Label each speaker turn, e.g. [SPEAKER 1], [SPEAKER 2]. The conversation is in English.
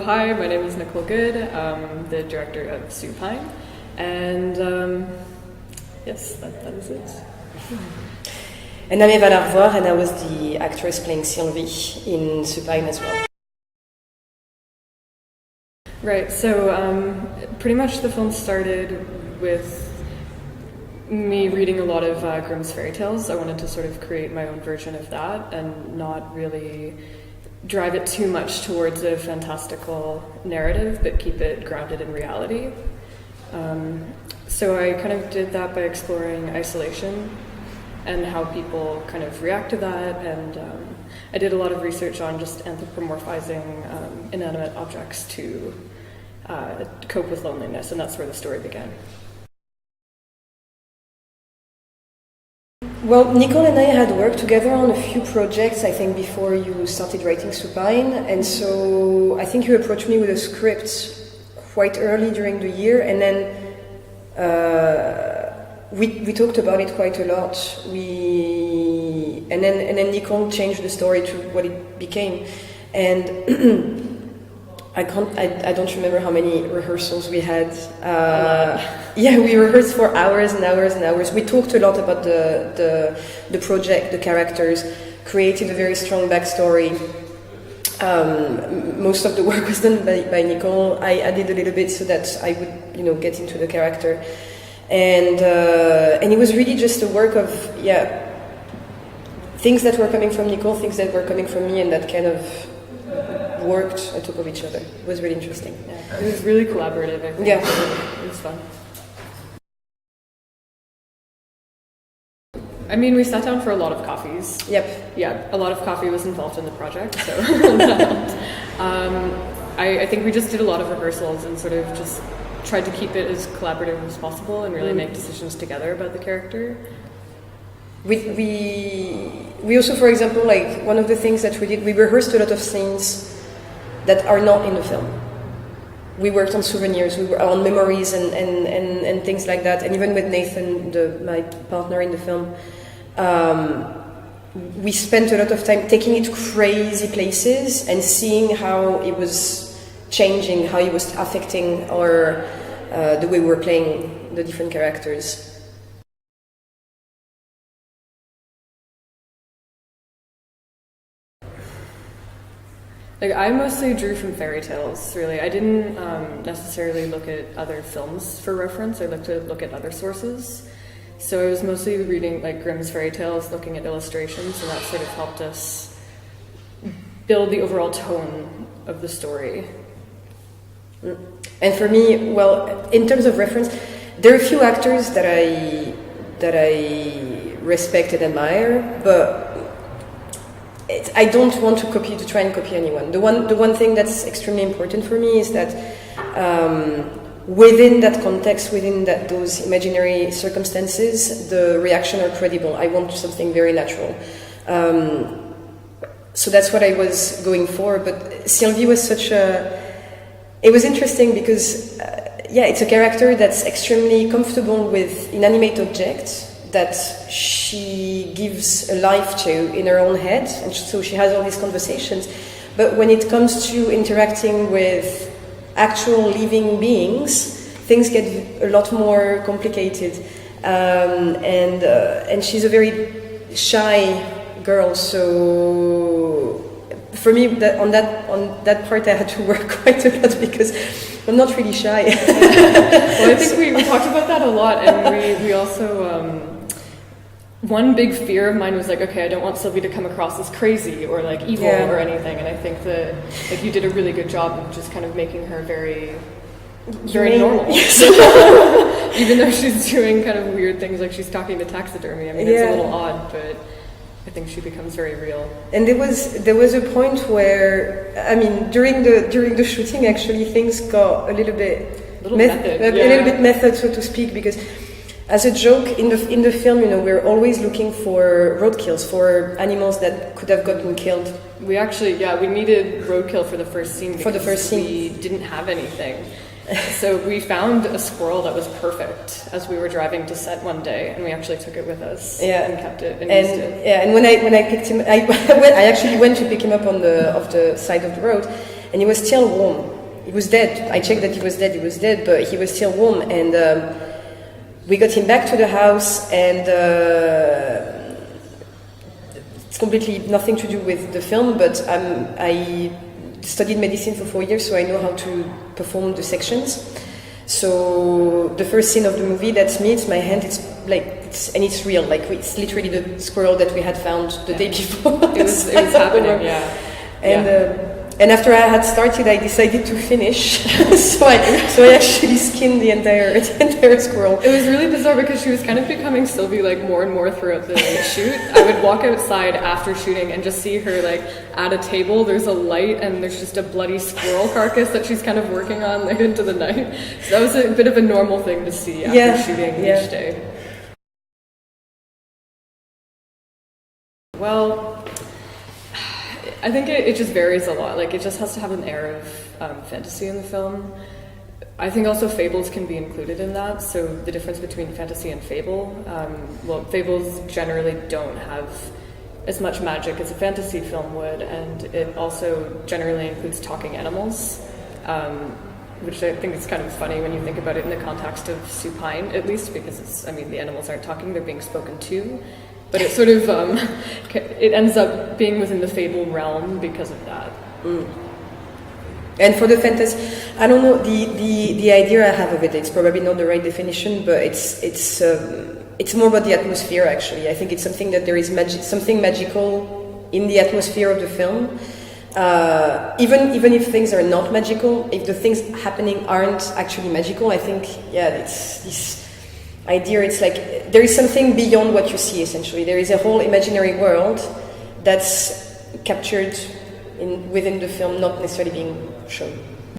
[SPEAKER 1] hi, my name is Nicole Goode. I'm the director of SUPINE, and yes, that is it.
[SPEAKER 2] And I'm Eva Larvoire, and I was the actress playing Sylvie in SUPINE as well.
[SPEAKER 1] Right, so pretty much the film started with me reading a lot of Grimm's fairy tales. I wanted to sort of create my own version of that and not really drive it too much towards a fantastical narrative, but keep it grounded in reality. So I kind of did that by exploring isolation and how people kind of react to that, and I did a lot of research on just anthropomorphizing inanimate objects to cope with loneliness, and that's where the story began.
[SPEAKER 2] Well, Nicole and I had worked together on a few projects, I think, before you started writing SUPINE, and so I think you approached me with a script quite early during the year, and then we talked about it quite a lot. And then Nicole changed the story to what it became, and I don't remember how many rehearsals we had. Yeah, we rehearsed for hours and hours and hours. We talked a lot about the project, the characters, created a very strong backstory. Most of the work was done by Nicole. I added a little bit so that I would, get into the character, and it was really just a work of things that were coming from Nicole, things that were coming from me, and that kind of worked on top of each other. It was really interesting.
[SPEAKER 1] Yeah. It was really collaborative, I think.
[SPEAKER 2] Yeah.
[SPEAKER 1] It was fun. I mean, we sat down for a lot of coffees.
[SPEAKER 2] Yep.
[SPEAKER 1] Yeah, a lot of coffee was involved in the project, so I think we just did a lot of rehearsals and sort of just tried to keep it as collaborative as possible and really make decisions together about the character.
[SPEAKER 2] We also, for example, like one of the things that we did, we rehearsed a lot of scenes that are not in the film. We worked on souvenirs, we were on memories and things like that. And even with Nathan, my partner in the film, we spent a lot of time taking it to crazy places and seeing how it was changing, how it was affecting the way we were playing the different characters.
[SPEAKER 1] Like, I mostly drew from fairy tales, really. I didn't necessarily look at other films for reference. I looked to look at other sources. So I was mostly reading like Grimm's fairy tales, looking at illustrations, and that sort of helped us build the overall tone of the story.
[SPEAKER 2] And for me, well, in terms of reference, there are a few actors that I respect and admire, but I don't want to try and copy anyone. The one thing that's extremely important for me is that within that context, within those imaginary circumstances, the reactions are credible. I want something very natural. So that's what I was going for. But Sylvie was it was interesting because, it's a character that's extremely comfortable with inanimate objects that she gives a life to in her own head, and so she has all these conversations. But when it comes to interacting with actual living beings, things get a lot more complicated. And she's a very shy girl, so for me, on that part, I had to work quite a lot because I'm not really shy.
[SPEAKER 1] Well, I think we talked about that a lot, and we also. One big fear of mine was like, okay, I don't want Sylvie to come across as crazy or like evil or anything, and I think that like you did a really good job of just kind of making her very normal. Yes. Even though she's doing kind of weird things, like she's talking to taxidermy. I mean, it's a little odd, but I think she becomes very real. And
[SPEAKER 2] there was a point where, I mean, during the shooting, actually, things got a little bit method, so to speak, because as a joke in the film, we're always looking for roadkills, for animals that could have gotten killed.
[SPEAKER 1] We actually, we needed roadkill for the first scene because we didn't have anything. So we found a squirrel that was perfect as we were driving to set one day, and we actually took it with us and kept it and used it.
[SPEAKER 2] Yeah, and when I picked him, I actually went to pick him up off the side of the road, and he was still warm. he was dead. I checked that he was dead, but he was still warm. And we got him back to the house, and it's completely nothing to do with the film, but I studied medicine for 4 years, so I know how to perform the sections. So the first scene of the movie, that's me, it's my hand, and it's real, like it's literally the squirrel that we had found the day before.
[SPEAKER 1] It was happening, yeah.
[SPEAKER 2] And after I had started, I decided to finish. so I actually skinned the entire squirrel.
[SPEAKER 1] It was really bizarre because she was kind of becoming Sylvie like more and more throughout the shoot. I would walk outside after shooting and just see her like at a table. There's a light and there's just a bloody squirrel carcass that she's kind of working on like into the night. So that was a bit of a normal thing to see after shooting each day. Well, I think it just varies a lot. Like, it just has to have an air of fantasy in the film. I think also fables can be included in that. So the difference between fantasy and fable, fables generally don't have as much magic as a fantasy film would, and it also generally includes talking animals, which I think is kind of funny when you think about it in the context of supine, at least, because the animals aren't talking, they're being spoken to. But it sort of, it ends up being within the fable realm because of that.
[SPEAKER 2] Mm. And for the fantasy, I don't know, the idea I have of it, it's probably not the right definition, but it's more about the atmosphere, actually. I think it's something that there is something magical in the atmosphere of the film. Even if things are not magical, if the things happening aren't actually magical, I think, it's this idea, it's like there is something beyond what you see, essentially. There is a whole imaginary world that's captured within the film, not necessarily being shown.